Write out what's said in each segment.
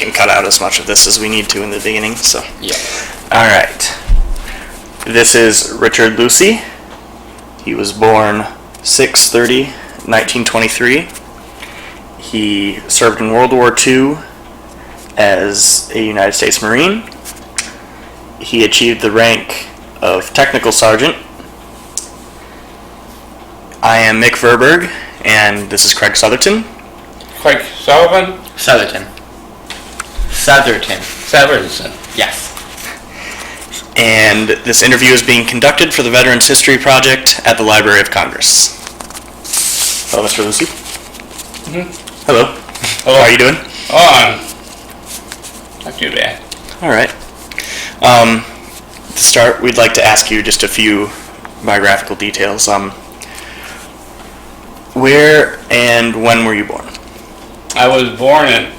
can cut out as much of this as we need to in the beginning. So. Yeah. All right. This is Richard Lucey. He was born 6/30/1923. He served in World War II as a United States Marine. He achieved the rank of Technical Sergeant. I am Mick Verberg, and this is Craig Southerton. Craig Sullivan? Southerton. Yes. And this interview is being conducted for the Veterans History Project at the Library of Congress. Hello, Mr. Lucey. Mm-hmm. Hello. Hello. How are you doing? Oh, not too bad. All right. To start, we'd like to ask you just a few biographical details. Where and when were you born? I was born in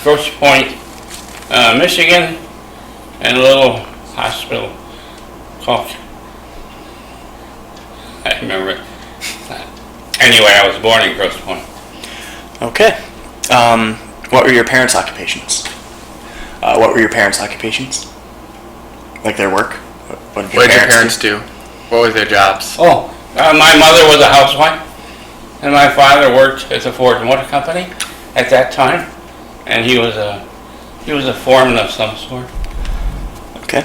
Grosse Pointe, Michigan, in a little hospital called, I remember it. Anyway, I was born in Grosse Pointe. Okay. What were your parents' occupations? Like their work? What did What did your parents do? What were their jobs? Oh, my mother was a housewife, and my father worked at the Ford Motor Company at that time, and he was a foreman of some sort. Okay.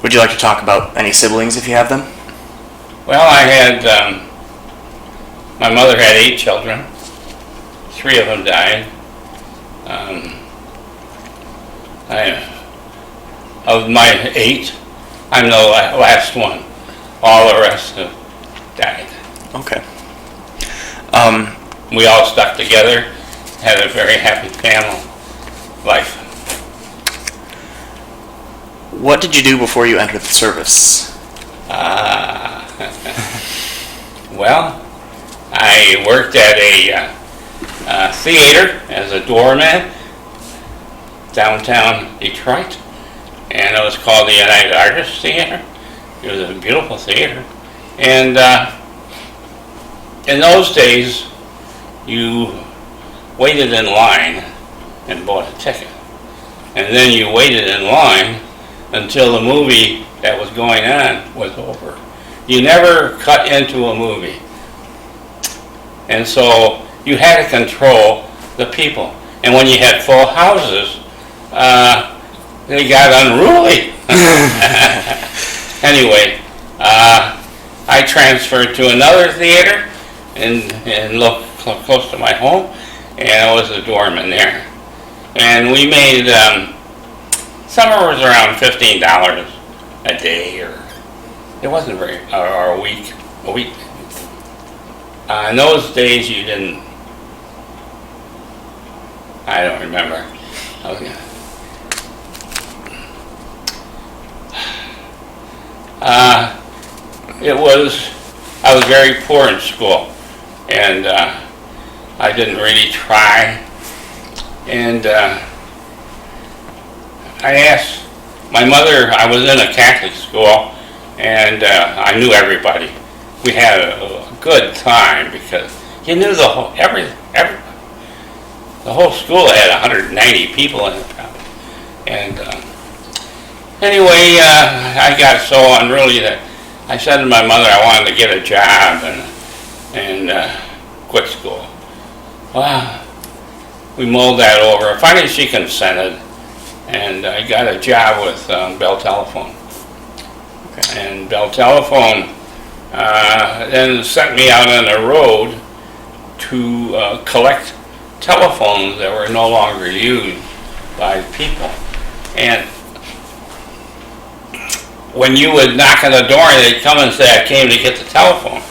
Would you like to talk about any siblings if you have them? Well, I had, my mother had 8 children. 3 of them died. Of my 8, I'm the last one. All the rest have died. Okay. We all stuck together, had a very happy family life. What did you do before you entered the service? Well, I worked at a theater as a doorman downtown Detroit, and it was called the United Artists Theater. It was a beautiful theater, and in those days you waited in line and bought a ticket, and then you waited in line until the movie that was going on was over. You never cut into a movie, and so you had to control the people, and when you had full houses, they got unruly. Anyway, I transferred to another theater in close to my home, and I was a doorman there. And we made, somewhere was around $15 a day, or it wasn't very, or a week. In those days you didn't, I don't remember. Okay. I was very poor in school, and I didn't really try, and I asked my mother. I was in a Catholic school, and I knew everybody. We had a good time because you knew the whole the whole school had 190 people in it, and anyway, I got so unruly that I said to my mother I wanted to get a job and quit school. Well, we mulled that over. Finally, she consented, and I got a job with Bell Telephone. Okay. And Bell Telephone then sent me out on the road to collect telephones that were no longer used by people. And when you would knock on the door, they'd come and say, I came to get the telephone.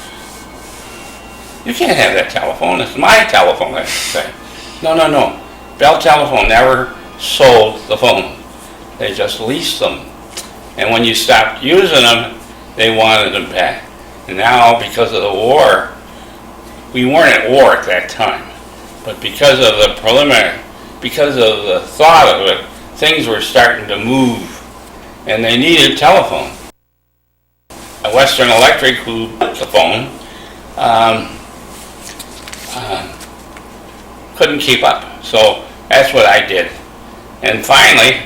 You can't have that telephone. It's my telephone, I'd say. No. Bell Telephone never sold the phone. They just leased them. And when you stopped using them, they wanted them back. And now, because of the war, we weren't at war at that time, but because of the thought of it, things were starting to move, and they needed telephone. Western Electric, who bought the phone, couldn't keep up. So that's what I did. And finally,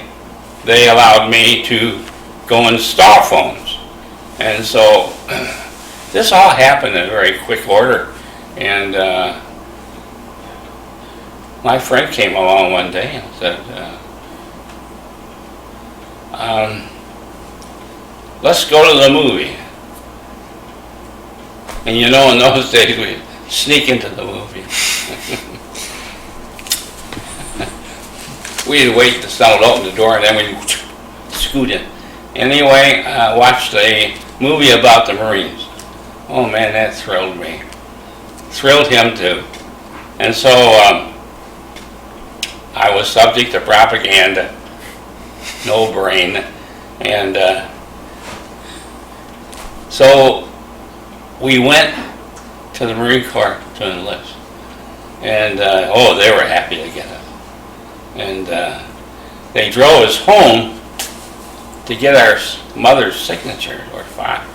they allowed me to go install phones. And so this all happened in very quick order. And my friend came along one day and said, let's go to the movie. And you know, in those days, we sneak into the movie. We'd wait till someone would open the door, and then we'd scoot in. Anyway, watched a movie about the Marines. Oh man, that thrilled me. Thrilled him too. And so I was subject to propaganda, no brain, and so we went to the Marine Corps to enlist. And they were happy to get us. And they drove us home to get our mother's signature, or father.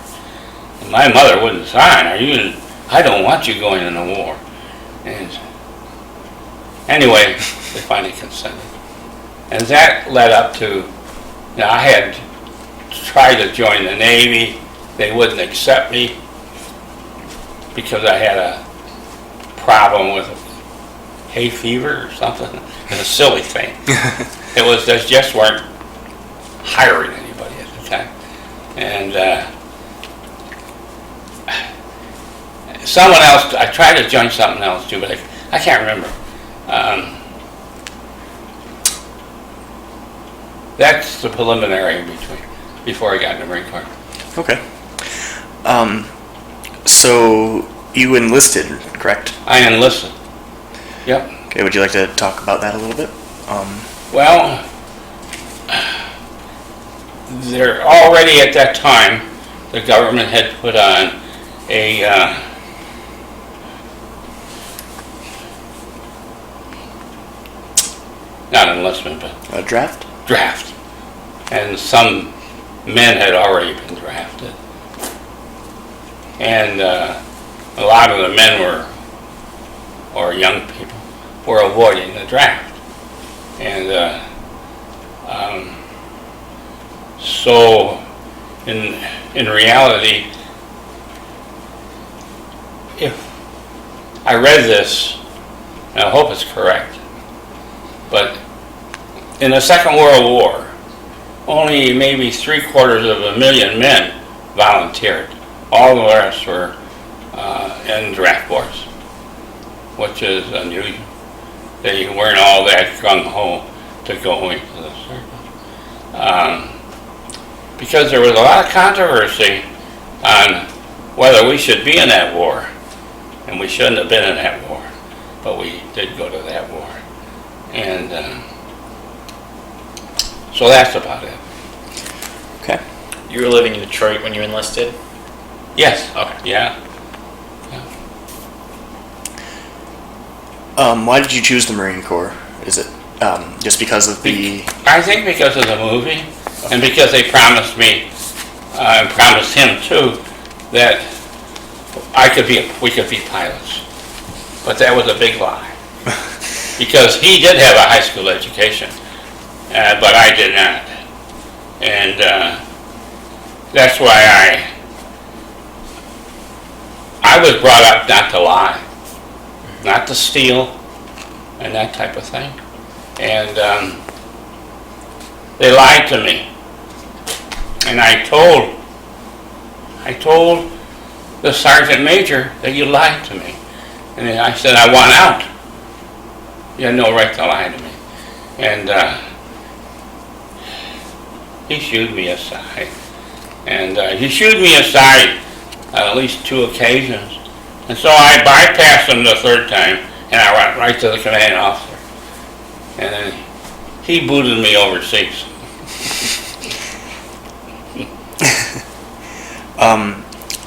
And my mother wouldn't sign. I don't want you going in the war. And anyway, they finally consented. And that led up to, I had tried to join the Navy. They wouldn't accept me because I had a problem with hay fever or something. It's a silly thing. It was, they just weren't hiring anybody at the time. And someone else, I tried to join something else too, but I can't remember. That's the preliminary before I got in the Marine Corps. Okay. So you enlisted, correct? I enlisted. Yep. Okay, would you like to talk about that a little bit? Well, there already at that time, the government had put on a not enlistment, but A draft? draft. And some men had already been drafted. And a lot of the men or young people, were avoiding the draft. And so in reality, if I read this, and I hope it's correct, but in the Second World War, only maybe 750,000 men volunteered. All the rest were in draft boards, which is unusual. They weren't all that gung-ho to go into the service. Because there was a lot of controversy on whether we should be in that war, and we shouldn't have been in that war, but we did go to that war. And so that's about it. Okay. You were living in Detroit when you enlisted? Yes. Okay. Yeah. Why did you choose the Marine Corps? Is it just because of the... I think because of the movie, and because they promised me, and promised him too, that we could be pilots. But that was a big lie. Because he did have a high school education, but I did not. And that's why I was brought up not to lie, not to steal, and that type of thing. And they lied to me. And I told the sergeant major that you lied to me. And I said, I want out. You had no right to lie to me. And he shooed me aside. And he shooed me aside at least 2 occasions. And so I bypassed him the 3rd time, and I went right to the commanding officer. And then he booted me overseas.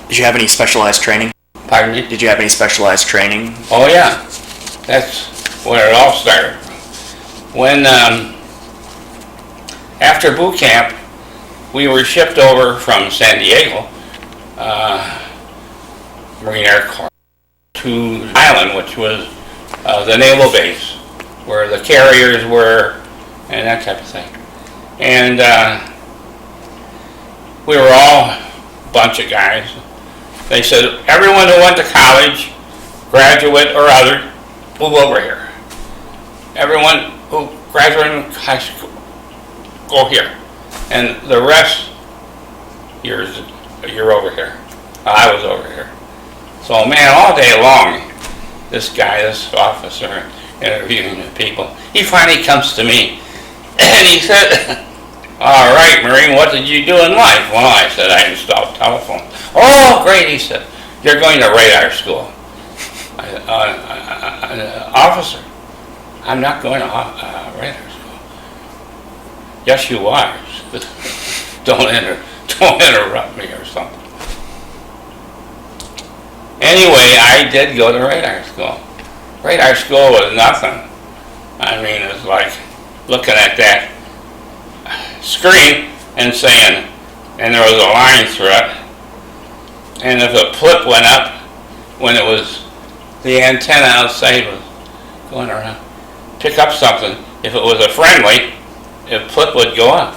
Did you have any specialized training? Pardon me? Did you have any specialized training? Oh yeah, that's where it all started. When, after boot camp, we were shipped over from San Diego, Marine Air Corps, to Island, which was the naval base, where the carriers were, and that type of thing. And we were all a bunch of guys. They said, everyone who went to college, graduate or other, move over here. Everyone who graduated from high school, go here. And the rest, you're over here. I was over here. So man, all day long, this guy, this officer, interviewing the people, he finally comes to me and he said, all right, Marine, what did you do in life? Well, I said, I installed telephone. Oh, great, he said, you're going to radar school. Officer, I'm not going to radar school. Yes, you are. Don't interrupt me or something. Anyway, I did go to radar school. Radar school was nothing. I mean, it's like looking at that screen and saying, and there was a line through it, and if a flip went up when it was, the antenna outside was going around, pick up something. If it was a friendly, the flip would go up.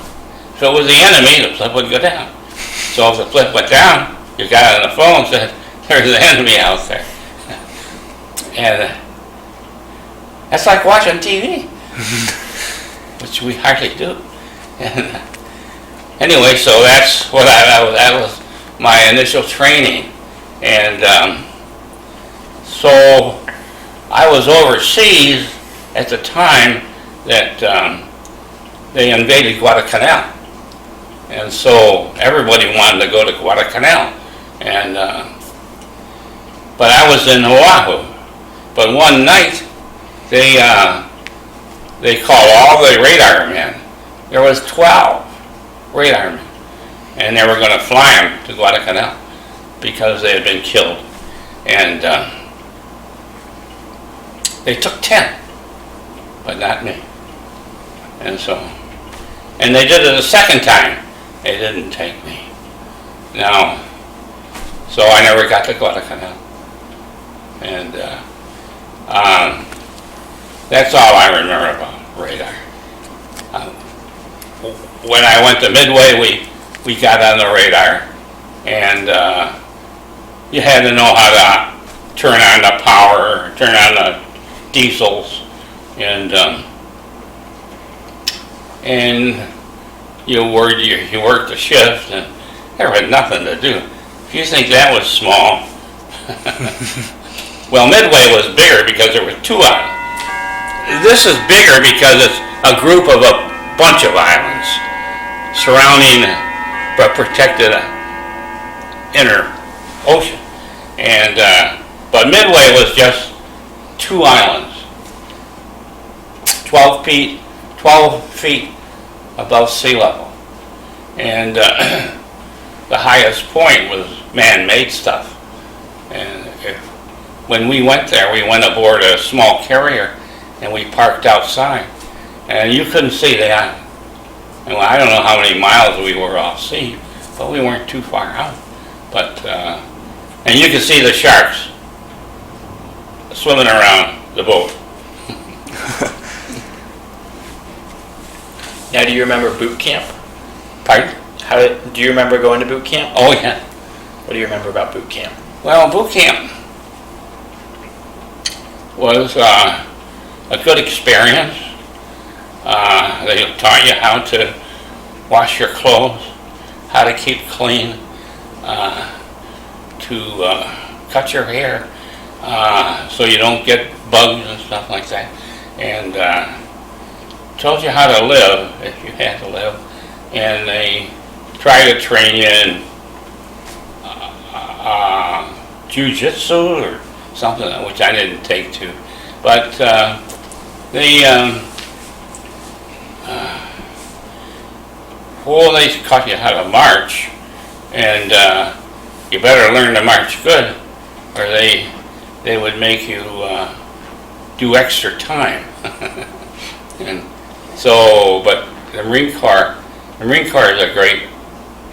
If it was the enemy, the flip would go down. So if the flip went down, you got on the phone and said, there's an enemy out there. And that's like watching TV, which we hardly do. And anyway, so that's what that was my initial training. And so I was overseas at the time that they invaded Guadalcanal. And so everybody wanted to go to Guadalcanal. And but I was in Oahu. But one night, they called all the radar men. There was 12 radar men, and they were going to fly them to Guadalcanal because they had been killed. And they took 10, but not me. And they did it a second time. They didn't take me. Now, so I never got to Guadalcanal. And that's all I remember about radar. When I went to Midway, we got on the radar, and you had to know how to turn on the power, turn on the diesels, and you worked the shift, and there was nothing to do. If you think that was small, well, Midway was bigger because there were 2 islands. This is bigger because it's a group of a bunch of islands surrounding but protected inner ocean. And but Midway was just 2 islands, 12 feet above sea level. And the highest point was man-made stuff. And when we went there, we went aboard a small carrier and we parked outside. And you couldn't see the island. And I don't know how many miles we were off sea, but we weren't too far out. But and you could see the sharks swimming around the boat. Now, do you remember boot camp? Pardon? Do you remember going to boot camp? Oh yeah. What do you remember about boot camp? Well, boot camp was a good experience. They taught you how to wash your clothes, how to keep clean, to cut your hair so you don't get bugs and stuff like that, and told you how to live if you had to live. And they try to train you in jiu-jitsu or something, which I didn't take to, but they taught you how to march, and you better learn to march good, or they would make you do extra time. And so, but the Marine Corps is a great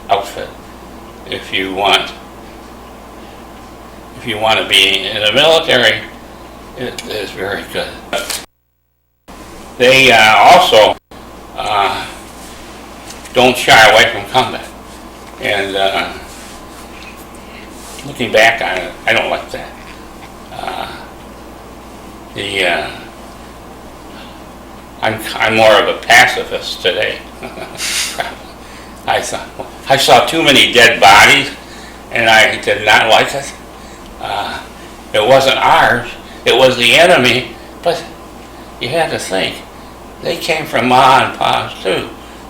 outfit if you want to be in the military. It is very good. They also don't shy away from combat. And looking back on it, I don't like that. I'm more of a pacifist today. I saw too many dead bodies, and I did not like it. It wasn't ours; it was the enemy. But you had to think they came from Ma and Pa's too,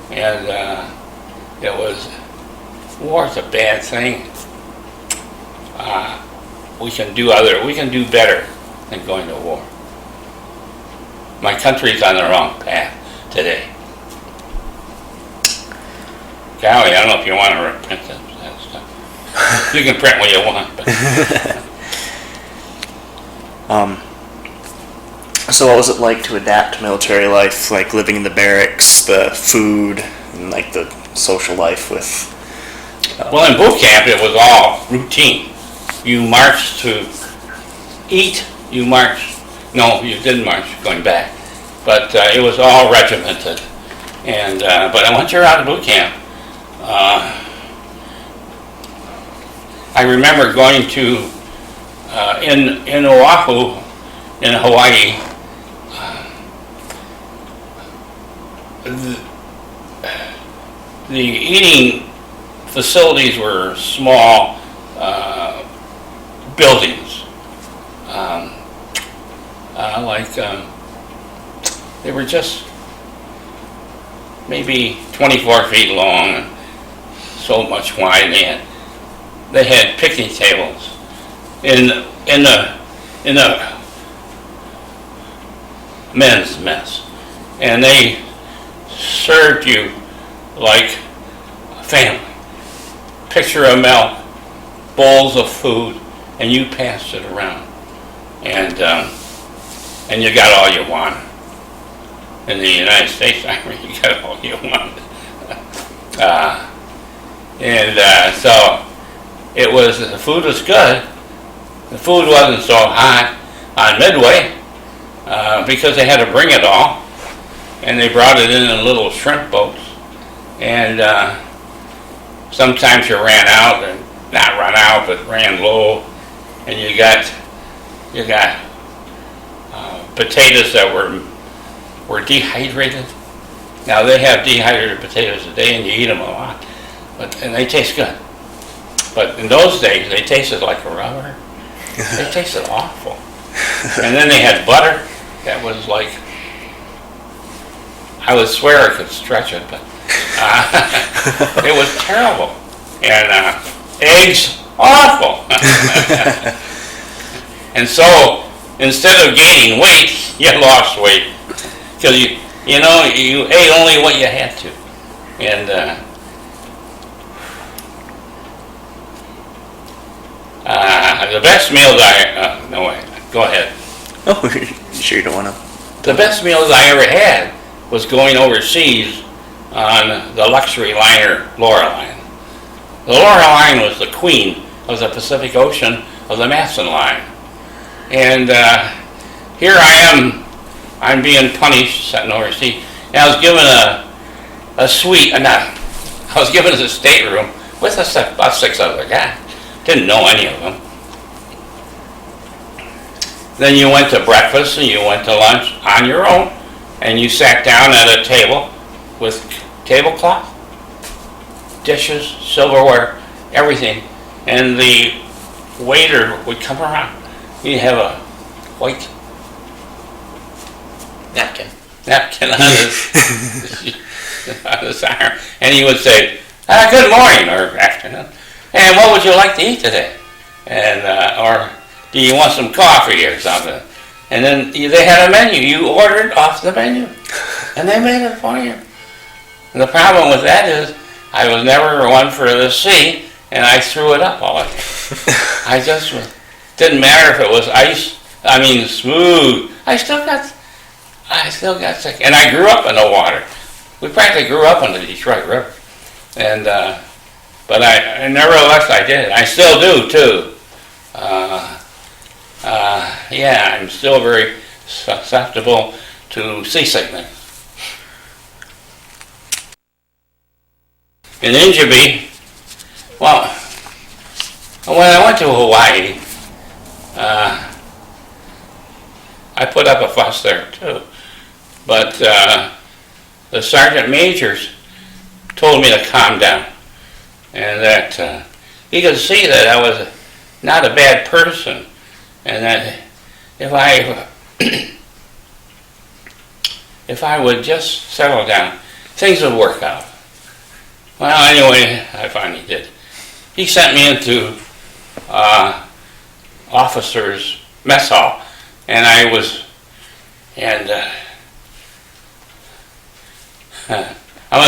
and it was war's a bad thing. We can do better than going to war. My country's on the wrong path today. Golly, I don't know if you want to reprint that stuff. You can print what you want. But. So what was it like to adapt to military life, like living in the barracks, the food, and like the social life with... Well, in boot camp, it was all routine. You marched to eat, you didn't march going back, but it was all regimented. And but once you're out of boot camp, I remember going to in Oahu, in Hawaii. The eating facilities were small buildings, they were just maybe 24 feet long and so much wide. They had picnic tables in the men's mess, and they served you like a family. Pitcher of milk, bowls of food, and you passed it around, and you got all you want. In the United States, you got all you want. So it was, the food was good. The food wasn't so hot on Midway because they had to bring it all, and they brought it in little shrimp boats, and sometimes you ran out, and not run out, but ran low, and you got potatoes that were dehydrated. Now they have dehydrated potatoes today, and you eat them a lot, and they taste good. But in those days, they tasted like a rubber. They tasted awful. And then they had butter that was like, I would swear I could stretch it, but it was terrible. And eggs, awful. And so instead of gaining weight, you lost weight because you ate only what you had to. And the best meals no wait, go ahead. Oh, you sure you don't want to? The best meals I ever had was going overseas on the luxury liner Loreline. The Loreline was the queen of the Pacific Ocean of the Matson line. And here I am, I'm being punished, sitting overseas, and I was given a suite, I was given a stateroom with about 6 other guys. Didn't know any of them. Then you went to breakfast and you went to lunch on your own, and you sat down at a table with tablecloth, dishes, silverware, everything, and the waiter would come around. He'd have a white Napkin. on his arm, and he would say, "Good morning," or "Afternoon, and what would you like to eat today?" And or do you want some coffee or something? And then they had a menu. You ordered off the menu, and they made it for you. And the problem with that is I was never one for the sea, and I threw it up all the time. I just didn't matter if it was smooth. I still got sick, and I grew up in the water. We practically grew up on the Detroit River, and but I nevertheless I did. I still do too. yeah, I'm still very susceptible to seasickness. In Injabi, well, when I went to Hawaii, I put up a fuss there too. But the sergeant majors told me to calm down, and that he could see that I was not a bad person, and that if I if I would just settle down, things would work out. Well, anyway, I finally did. He sent me into officers' mess hall, and I'm going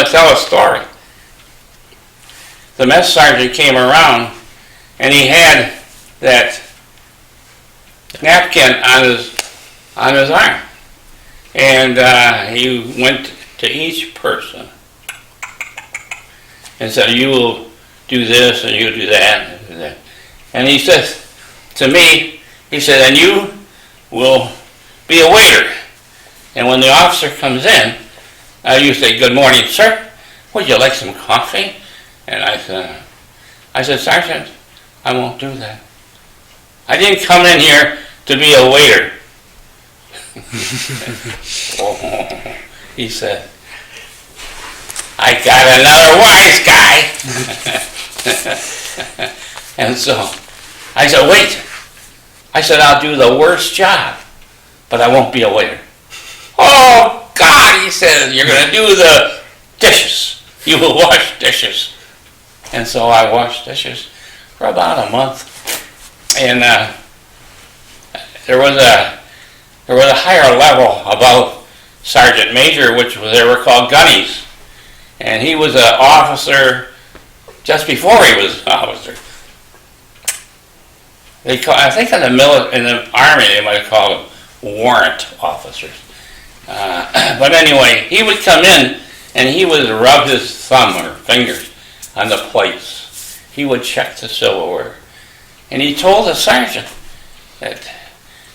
to tell a story. The mess sergeant came around, and he had that napkin on his arm, and he went to each person and said, "You will do this, and you do that, and do that." And he says to me, he said, "And you will be a waiter. And when the officer comes in, you say, 'Good morning, sir. Would you like some coffee?'" And I said, "Sergeant, I won't do that. I didn't come in here to be a waiter." Oh, he said, "I got another wise guy." And so I said, "Wait." I said, "I'll do the worst job, but I won't be a waiter." "Oh, God," he said, "you're going to do the dishes. You will wash dishes." And so I washed dishes for about a month. And there was a higher level above Sergeant Major, which they were called gunnies. And he was an officer just before he was an officer. I think in the Army they might have called them warrant officers. But anyway, he would come in and he would rub his thumb or fingers on the plates. He would check the silverware. And he told the sergeant that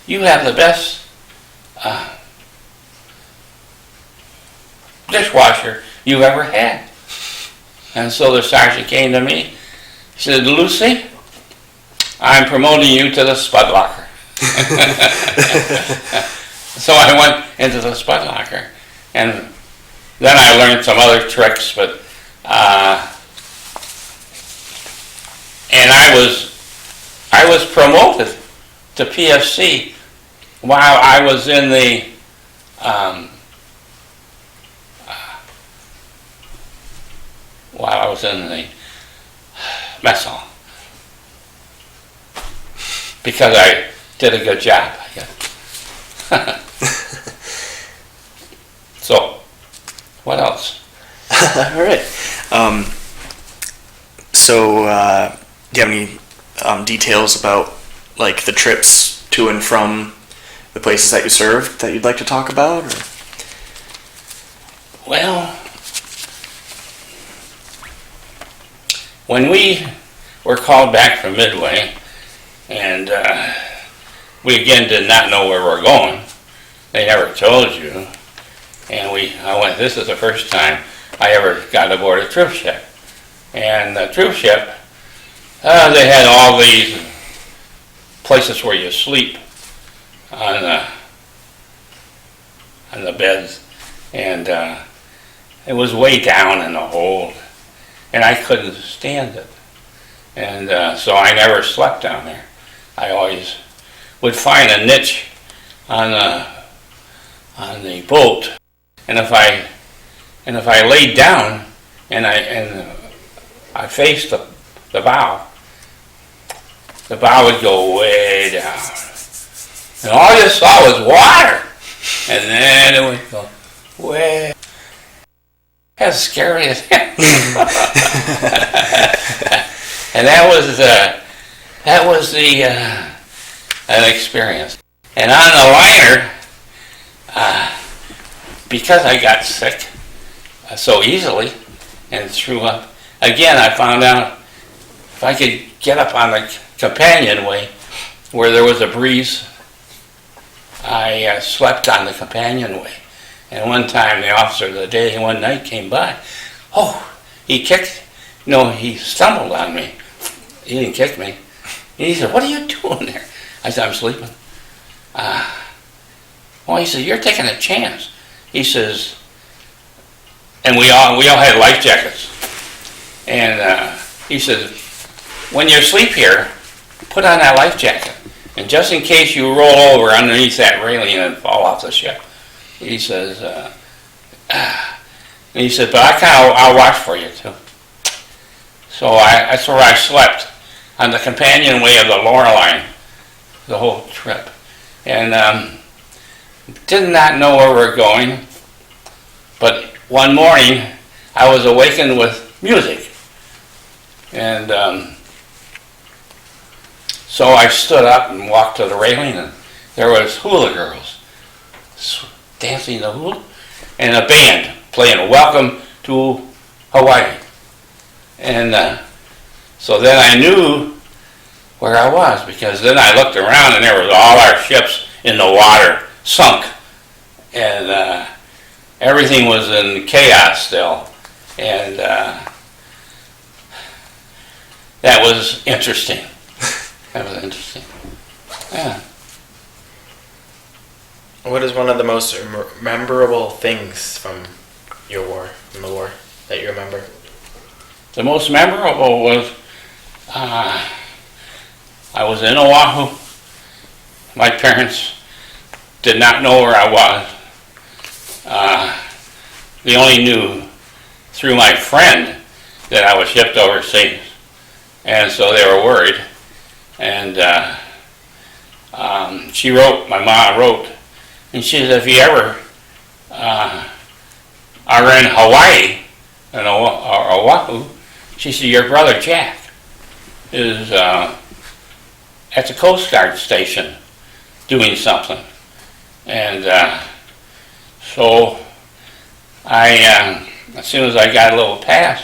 you have the best dishwasher you've ever had. And so the sergeant came to me. He said, "Lucey, I'm promoting you to the spud locker." So I went into the spud locker, and then I learned some other tricks, but and I was promoted to PFC while I was in the mess hall, because I did a good job, I guess. So, what else? All right. So, do you have any details about like the trips to and from the places that you served that you'd like to talk about? Or? Well, when we were called back from Midway, and we again did not know where we were going. They never told you. And I went, this is the first time I ever got aboard a troop ship. And the troop ship, they had all these places where you sleep on the beds. And it was way down in the hold. And I couldn't stand it. And so I never slept down there. I always would find a niche on the boat, and if I laid down and I faced the bow would go way down, and all you saw was water, and then it would go way. That's scary as hell. And that was an experience. And on the liner, because I got sick so easily and threw up, again I found out if I could get up on the companionway where there was a breeze I slept on the companionway. And one time the officer of the day one night came by. Oh, he stumbled on me. He didn't kick me. And he said, "What are you doing there?" I said, "I'm sleeping." Well, he said, "You're taking a chance." He says, and we all had life jackets. And he said, "When you sleep here, put on that life jacket. And just in case you roll over underneath that railing and fall off the ship," he says, and he said, "But I'll watch for you too." So that's where I slept, on the companionway of the Loreline, the whole trip. And did not know where we were going. But one morning, I was awakened with music. And so I stood up and walked to the railing, and there was hula girls dancing the hula, and a band playing "Welcome to Hawaii." And so then I knew where I was, because then I looked around and there was all our ships in the water, sunk. And everything was in chaos still. And that was interesting. That was interesting. Yeah. What is one of the most memorable things from the war, that you remember? The most memorable was I was in Oahu. My parents did not know where I was. They only knew through my friend that I was shipped overseas. And so they were worried. And my mom wrote, and she said, "If you ever are in Hawaii, or Oahu," she said, "your brother Jack is at the Coast Guard station doing something." And so as soon as I got a little pass,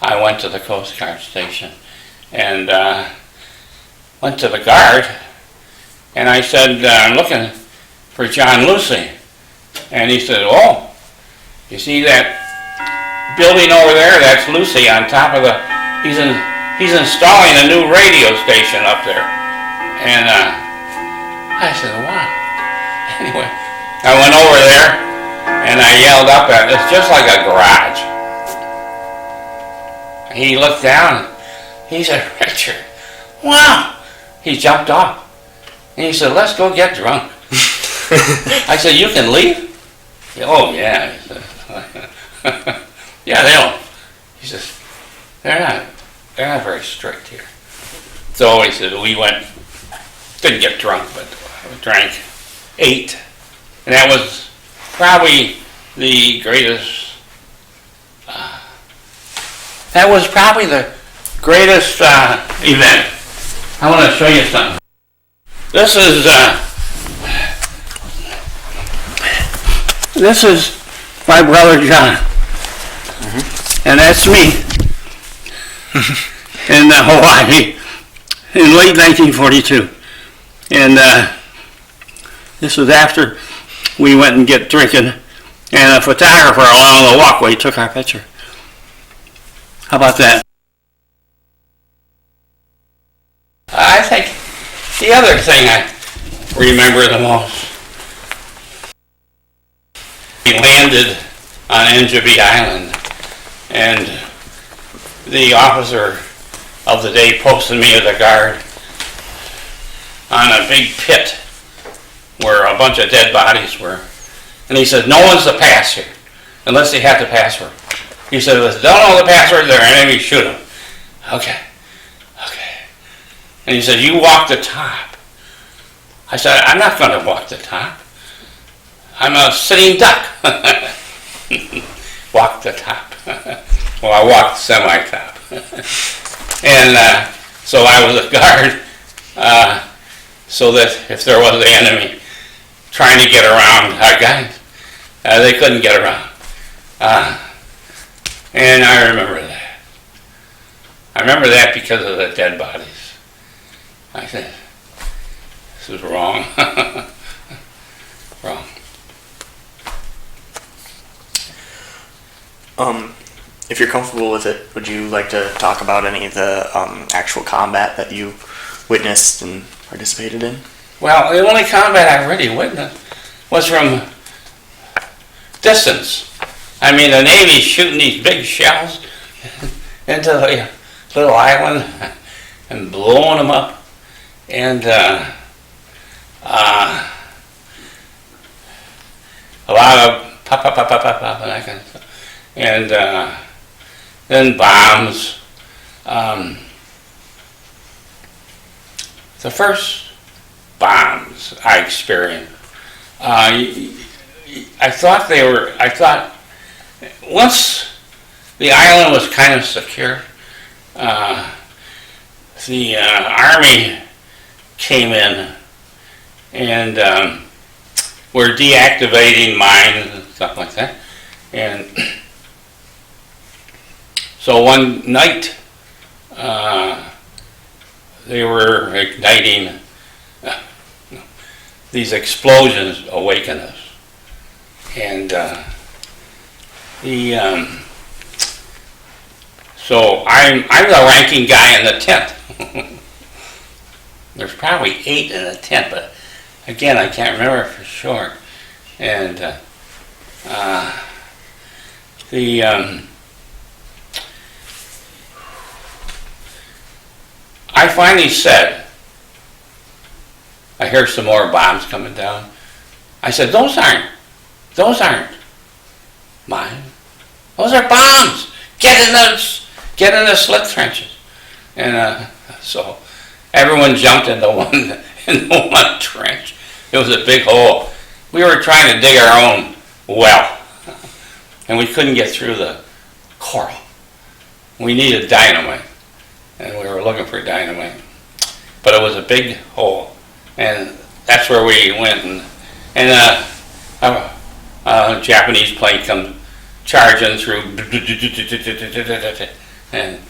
I went to the Coast Guard station and went to the guard, and I said, "I'm looking for John Lucey." And he said, "Oh, you see that building over there? That's Lucey on top of he's installing a new radio station up there." And I said, "Wow." Anyway, I went over there and I yelled up at it. It's just like a garage. He looked down. He said, "Richard, wow." He jumped off. And he said, "Let's go get drunk." I said, "You can leave?" "Oh, yeah." He said, "Yeah, they'll." He says, they're not very strict here." So he said, we didn't get drunk, but we drank, ate. And that was probably the greatest, event. I want to show you something. This is my brother John. And that's me in Hawaii in late 1942. And this was after we went and get drinking, and a photographer along the walkway took our picture. How about that? I think the other thing I remember the most, we landed on Engebi Island, and the officer of the day posted me as a guard on a big pit where a bunch of dead bodies were. And he said, "No one's to pass here unless they have the password." He said, "If they don't know the password, they're enemy, shoot them." Okay. And he said, "You walk the top." I said, "I'm not going to walk the top. I'm a sitting duck." Walk the top. Well, I walked semi-top. And so I was a guard, so that if there was an enemy trying to get around our guys, they couldn't get around. And I remember that. I remember that because of the dead bodies. I said, this is wrong. wrong. If you're comfortable with it, would you like to talk about any of the actual combat that you witnessed and participated in? Well, the only combat I really witnessed was from distance. I mean, the Navy's shooting these big shells into the little island and blowing them up, and a lot of pop, pop, pop, pop, pop, pop, and that kind of stuff. And then bombs. The first bombs I experienced, I thought once the island was kind of secure, the Army came in and were deactivating mines and stuff like that. And so one night, they were igniting, these explosions awakened us. And so I'm the ranking guy in the tent. There's probably 8 in the tent, but again, I can't remember for sure. And I finally said, I hear some more bombs coming down. I said, those aren't mine. Those are bombs. Get in the slit trenches. And so everyone jumped into one trench. It was a big hole. We were trying to dig our own well, and we couldn't get through the coral. We needed dynamite, and we were looking for dynamite. But it was a big hole, and that's where we went. And a Japanese plane comes charging through, and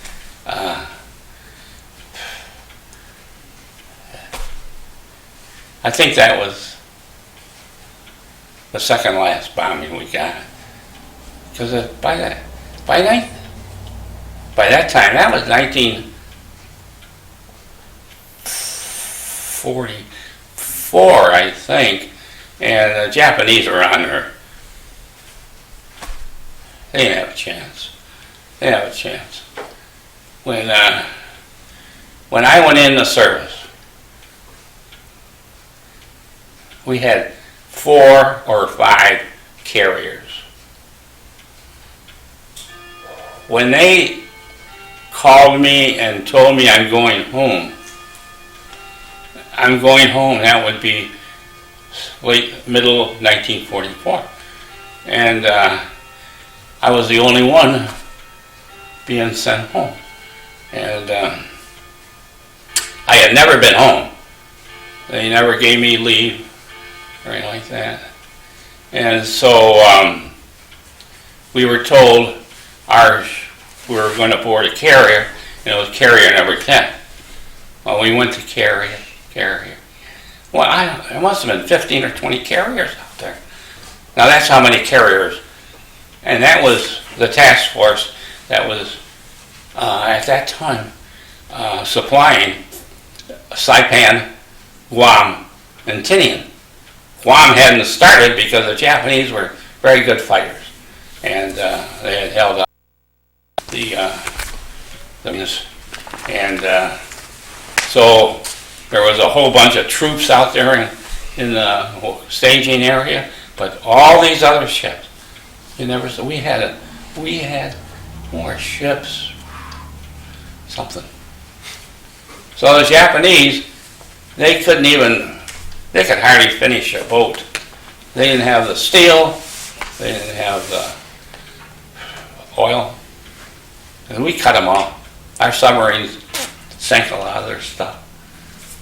I think that was the second last bombing we got, because by that time, that was 1944, I think, and the Japanese were on there. They didn't have a chance. When I went in the service, we had 4 or 5 carriers. When they called me and told me I'm going home, that would be middle of 1944. And I was the only one being sent home. And I had never been home. They never gave me leave or anything like that. And so we were told we were going to board a carrier, and it was carrier number 10. Well, we went to carrier. Well, there must have been 15 or 20 carriers out there. Now that's how many carriers. And that was the task force that was, at that time, supplying Saipan, Guam, and Tinian. Guam hadn't started because the Japanese were very good fighters, and they had held up and so there was a whole bunch of troops out there in the staging area, but all these other ships, we had more ships, something. So the Japanese, they could hardly finish a boat. They didn't have the steel, they didn't have the oil, and we cut them off. Our submarines sank a lot of their stuff.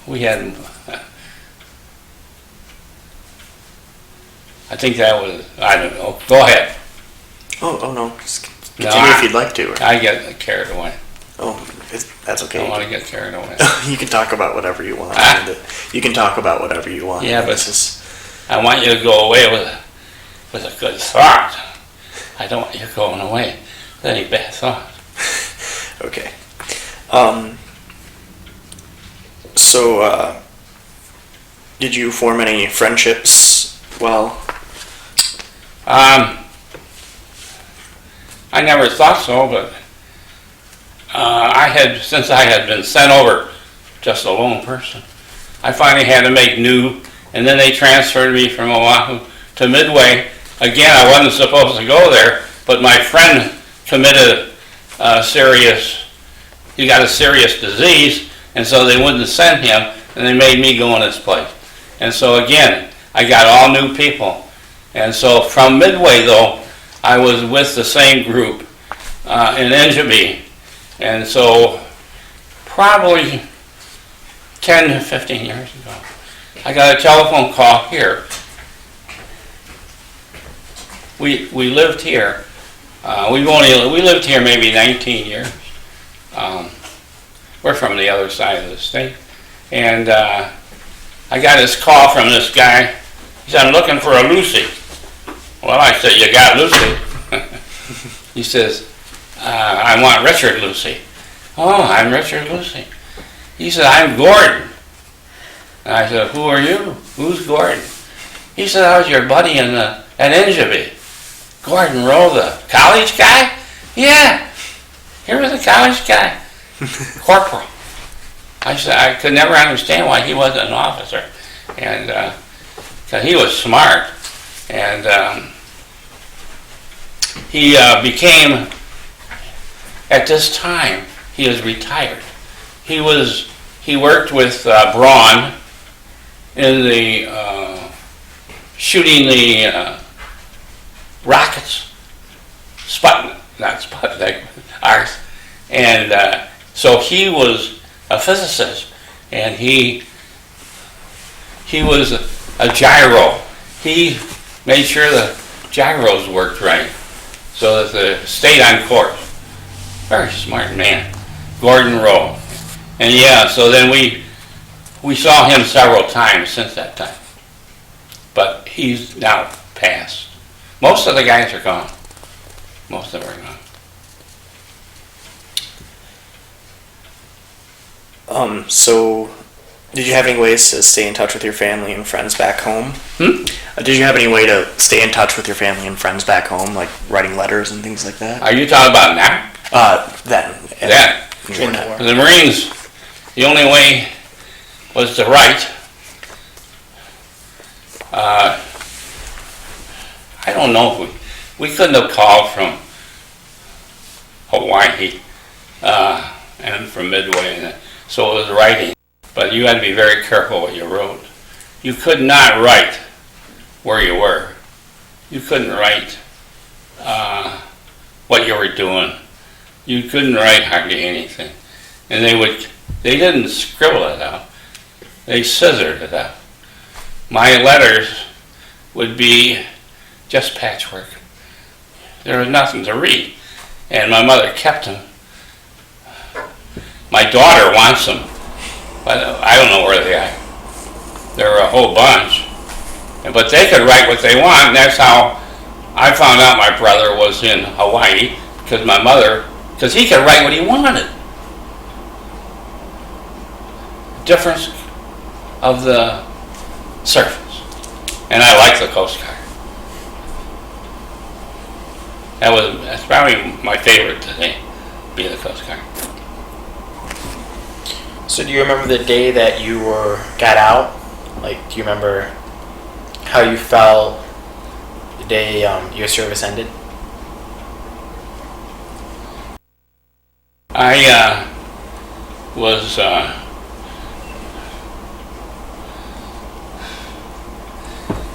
We had, I think that was, I don't know. Go ahead. Oh no, just continue if you'd like to. I get carried away. Oh, that's okay. I don't want to get carried away. You can talk about whatever you want. You can talk about whatever you want. Yeah, but this is I want you to go away with a good thought. I don't want you going away with any bad thought. Okay. So, did you form any friendships? Well, I never thought so, but since I had been sent over just a lone person, I finally had to make new, and then they transferred me from Oahu to Midway. Again, I wasn't supposed to go there, but my friend committed he got a serious disease, and so they wouldn't send him, and they made me go in his place. And so again, I got all new people. And so from Midway, though, I was with the same group in Enjaby. And so probably 10 to 15 years ago, I got a telephone call here. We lived here. We lived here maybe 19 years. We're from the other side of the state. And I got this call from this guy. He said, I'm looking for a Lucey. Well, I said, you got Lucey? He says, I want Richard Lucey. Oh, I'm Richard Lucey. He said, I'm Gordon. And I said, who are you? Who's Gordon? He said, I was your buddy at Enjaby. Gordon Rowe, the college guy? Yeah, he was a college guy. Corporal. I said, I could never understand why he wasn't an officer. And 'cause he was smart. And he became, at this time, he is retired. He worked with Braun in the shooting the rockets, Sputnik, ours. And so he was a physicist, and he was a gyro. He made sure the gyros worked right so that they stayed on course. Very smart man, Gordon Rowe. And yeah, so then we saw him several times since that time. But he's now passed. Most of the guys are gone. Most of them are gone. So, did you have any ways to stay in touch with your family and friends back home? Did you have any way to stay in touch with your family and friends back home, like writing letters and things like that? Are you talking about now? Then. Then. For the Marines, the only way was to write. I don't know if we couldn't have called from Hawaii and from Midway, so it was writing. But you had to be very careful what you wrote. You could not write where you were. You couldn't write what you were doing. You couldn't write hardly anything. And they didn't scribble it out. They scissored it out. My letters would be just patchwork. There was nothing to read. And my mother kept them. My daughter wants them, but I don't know where they are. There were a whole bunch. But they could write what they want, and that's how I found out my brother was in Hawaii, because he could write what he wanted. Difference of the surface. And I like the Coast Guard. That's probably my favorite today, be the Coast Guard. So do you remember the day that you got out? Like, do you remember how you felt the day your service ended? I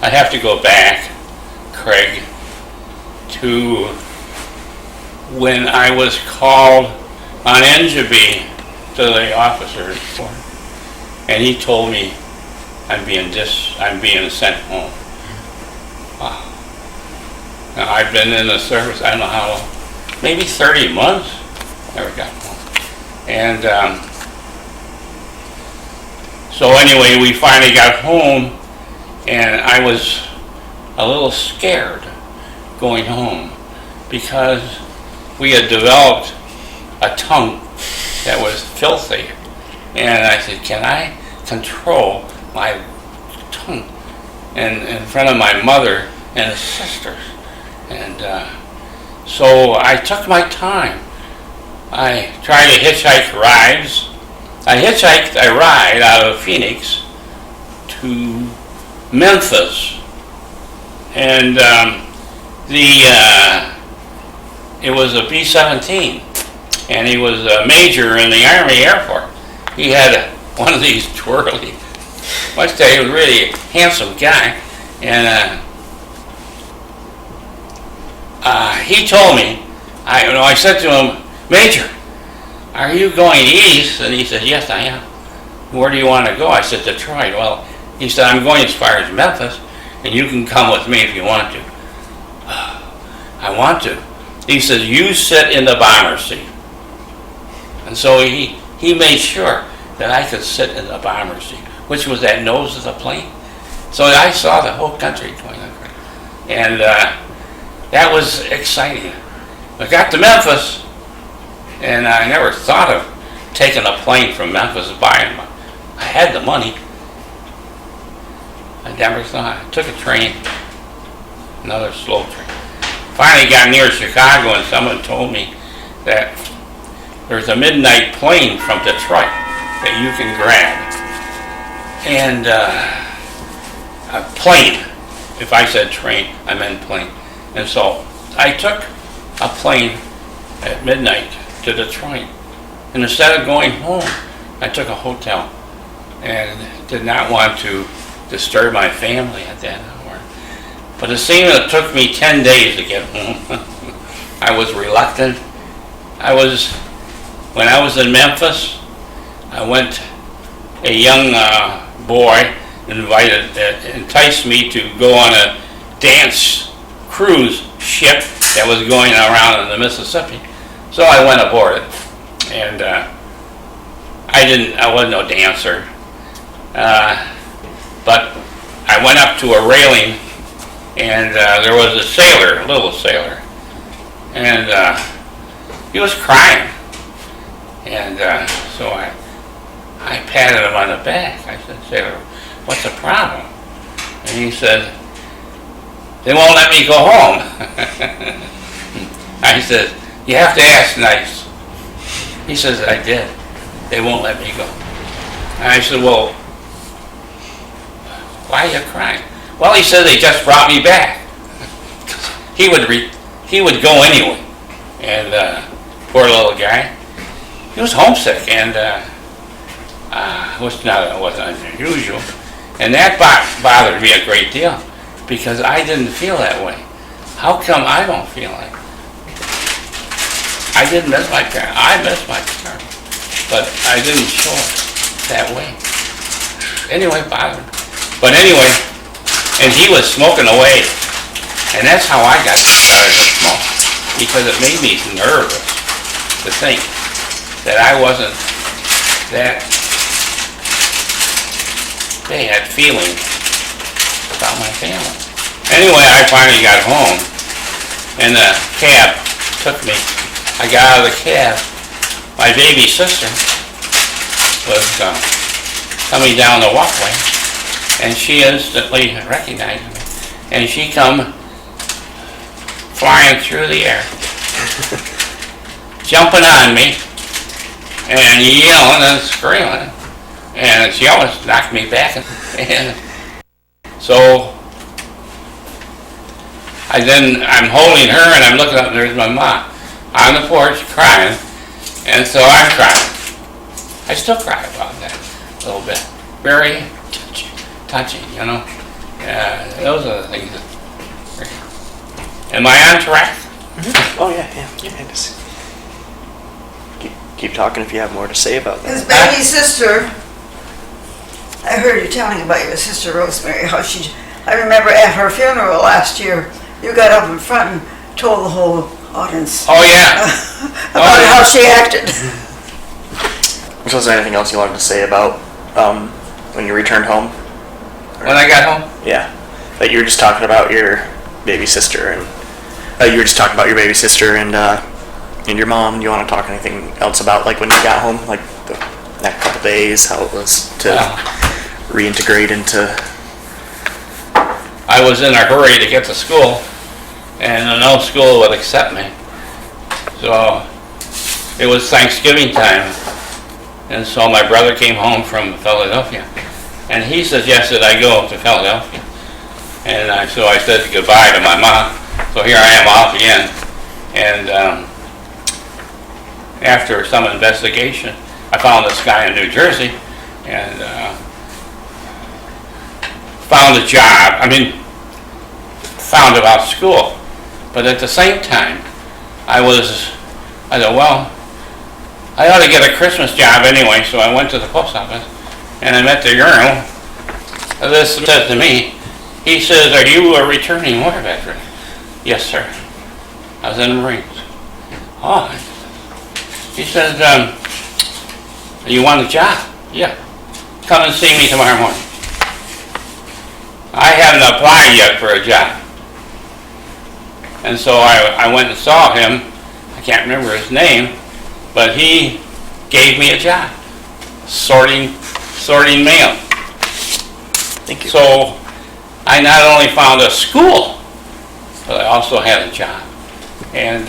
I have to go back, Craig, to when I was called on Enjaby to the officer's report, and he told me I'm being sent home. Wow. Now I've been in the service, I don't know how long, maybe 30 months, never got home. And so anyway, we finally got home, And I was a little scared going home because we had developed a tongue that was filthy. And I said, can I control my tongue in front of my mother and his sisters? And so I took my time. I tried to hitchhike rides. I hitchhiked a ride out of Phoenix to Memphis. And it was a B-17. And he was a major in the Army Air Force. He had one of these twirly mustache. He was really a handsome guy. And he told me, I said to him, Major, are you going east? And he said, yes, I am. Where do you want to go? I said, Detroit. Well, he said, I'm going as far as Memphis, and you can come with me if you want to. I want to. He said, you sit in the bomber seat. And so he made sure that I could sit in the bomber seat, which was that nose of the plane. So I saw the whole country going over. And that was exciting. I got to Memphis, and I never thought of taking a plane from Memphis and buying one. I had the money. I never thought. I took a train, another slow train. Finally got near Chicago, and someone told me that there's a midnight plane from Detroit that you can grab. And a plane. If I said train, I meant plane. And so I took a plane at midnight to Detroit. And instead of going home, I took a hotel and did not want to disturb my family at that hour. But it seemed it took me 10 days to get home. I was reluctant. When I was in Memphis, a young boy enticed me to go on a dance cruise ship that was going around in the Mississippi. So I went aboard it, and I wasn't no dancer, but I went up to a railing, and there was a sailor, a little sailor, and he was crying, and so I patted him on the back. I said, "Sailor, what's the problem?" And he said, "They won't let me go home." I said, "You have to ask nice." He says, "I did. They won't let me go." And I said, "Well, why are you crying?" "Well," he said, "they just brought me back." He would go anyway. And poor little guy, he was homesick, and wasn't unusual. And that bothered me a great deal, because I didn't feel that way. How come I don't feel like it? I didn't miss my parents. I missed my parents, but I didn't show it that way. Anyway, bothered me. But anyway, and he was smoking away, and that's how I got started to smoke, because it made me nervous to think that I wasn't that bad feeling about my family. Anyway, I finally got home, and the cab took me. I got out of the cab. My baby sister was coming down the walkway, and she instantly recognized me, and she come flying through the air, jumping on me, and yelling and screaming, and she almost knocked me back. And so I'm holding her, and I'm looking up, and there's my mom on the porch crying, and so I'm crying. I still cry about that a little bit. Very touching, you know. Those are the things that. Am I on track? Mm-hmm. Oh yeah. Just keep talking if you have more to say about that. His baby sister, I heard you telling about your sister Rosemary, I remember at her funeral last year, you got up in front and told the whole audience Oh yeah. about how she acted. So is there anything else you wanted to say about when you returned home? When I got home? Yeah. That you were just talking about your baby sister and you were just talking about your baby sister and your mom. Do you want to talk anything else about like when you got home, like the next couple days, how it was to reintegrate into? I was in a hurry to get to school, and no school would accept me. So it was Thanksgiving time, and so my brother came home from Philadelphia, and he suggested I go to Philadelphia. And so I said goodbye to my mom. So here I am off again. And after some investigation, I found this guy in New Jersey and found a job. Found about school. But at the same time, I thought, well, I ought to get a Christmas job anyway. So I went to the post office and I met the urinal. This said to me, he says, "Are you a returning war veteran?" "Yes, sir. I was in the Marines." "Oh." He says, "You want a job?" "Yeah. Come and see me tomorrow morning." I hadn't applied yet for a job. And so I went and saw him. I can't remember his name, but he gave me a job. Sorting mail. Thank you. So I not only found a school, but I also had a job. And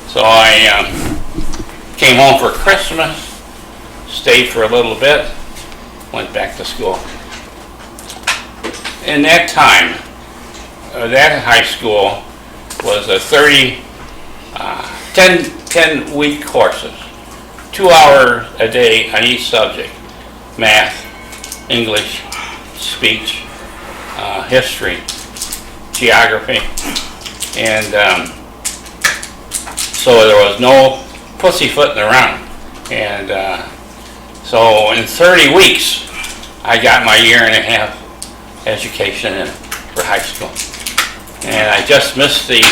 so I came home for Christmas, stayed for a little bit, went back to school. In that time, that high school was a 10-week courses, 2 hours a day on each subject: math, English, speech, history, geography, and so there was no pussyfooting around. And so in 30 weeks, I got my 1.5 year education for high school. And I just missed the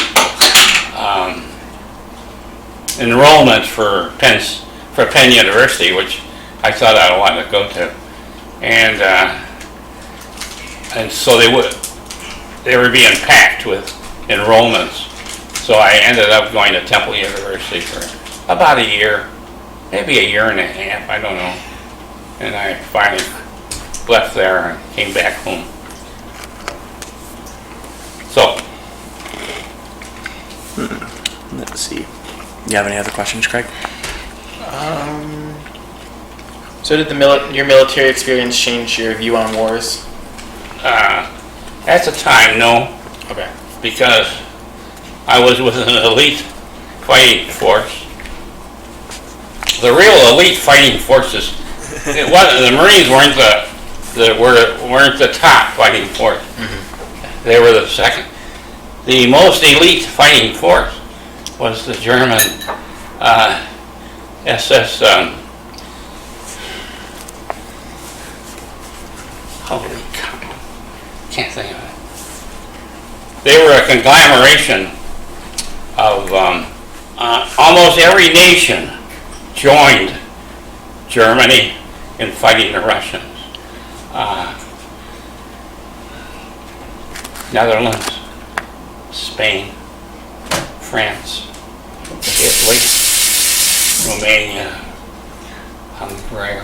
enrollment for Penn University, which I thought I wanted to go to. And so they were being packed with enrollments. So I ended up going to Temple University for about a year, maybe 1.5 years, I don't know. And I finally left there and came back home. So, Let's see. You have any other questions, Craig? So did your military experience change your view on wars? at the time, no. Okay. Because I was with an elite fighting force. The real elite fighting forces, it wasn't, the Marines weren't the top fighting force. Mm-hmm. They were the second. The most elite fighting force was the German SS. Holy cow! Can't think of it. They were a conglomeration of almost every nation joined Germany in fighting the Russians. Netherlands, Spain, France, Italy, Romania, Hungary,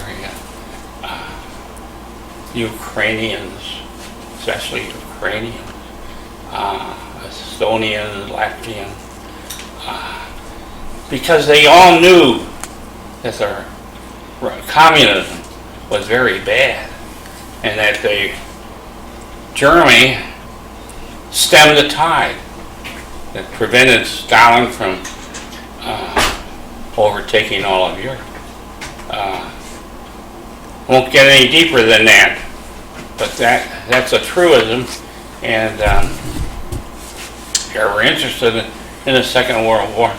Ukrainians, especially Ukrainians, Estonians, Latvians, because they all knew that their communism was very bad, and that Germany stemmed the tide that prevented Stalin from overtaking all of Europe. Won't get any deeper than that, but that's a truism, and if you're ever interested in the Second World War,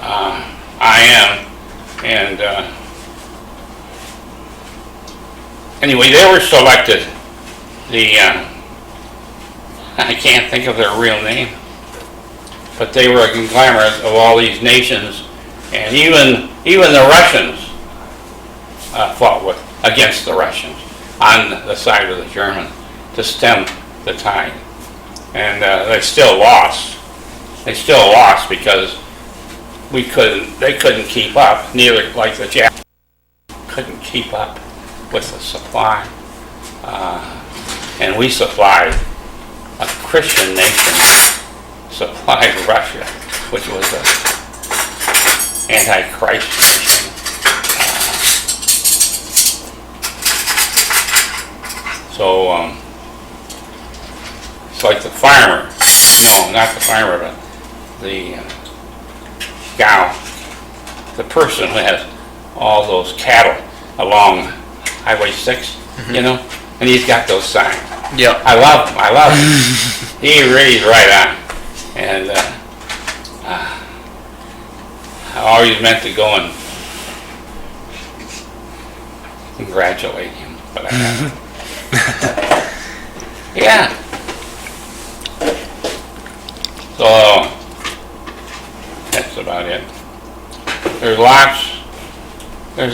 I am, and anyway, they were selected. I can't think of their real name, but they were a conglomerate of all these nations, and even the Russians fought against the Russians. on the side of the German to stem the tide. And they still lost. They still lost because they couldn't keep up, neither like the Japanese couldn't keep up with the supply. And we supplied, a Christian nation supplied Russia, which was an anti-Christ nation. So it's like the farmer, no, not the farmer, but the gal, the person who has all those cattle along Highway 6, you know, and he's got those signs. Yep. I love him. He really is right on. And I always meant to go and congratulate him, but I haven't. Yeah. So that's about it. There's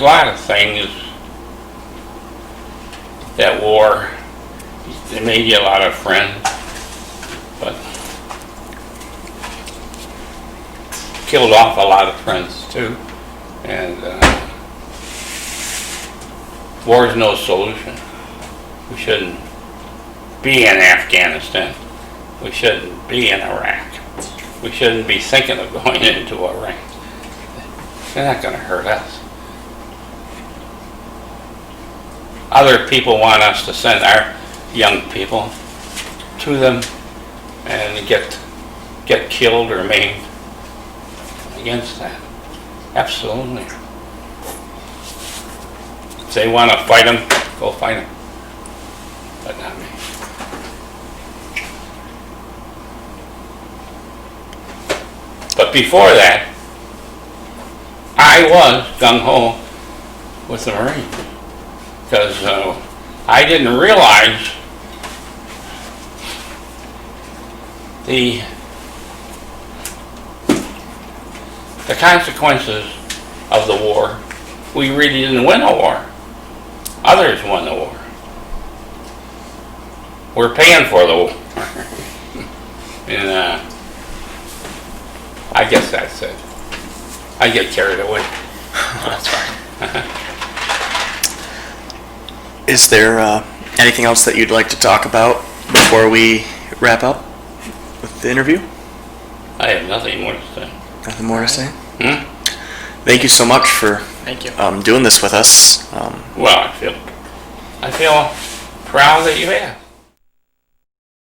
a lot of things that war, it made you a lot of friends, but killed off a lot of friends too. And war is no solution. We shouldn't be in Afghanistan. We shouldn't be in Iraq. We shouldn't be thinking of going into Iraq. They're not going to hurt us. Other people want us to send our young people to them and get killed or maimed. Against that. Absolutely. If they want to fight them, go fight them. But not me. But before that, I was gung-ho with the Marines. Because I didn't realize the consequences of the war. We really didn't win a war. Others won the war. We're paying for the war. And I guess that's it. I get carried away. That's fine. Is there anything else that you'd like to talk about before we wrap up with the interview? I have nothing more to say. Nothing more to say? Thank you so much for Thank you. doing this with us. Well, I feel proud that you have.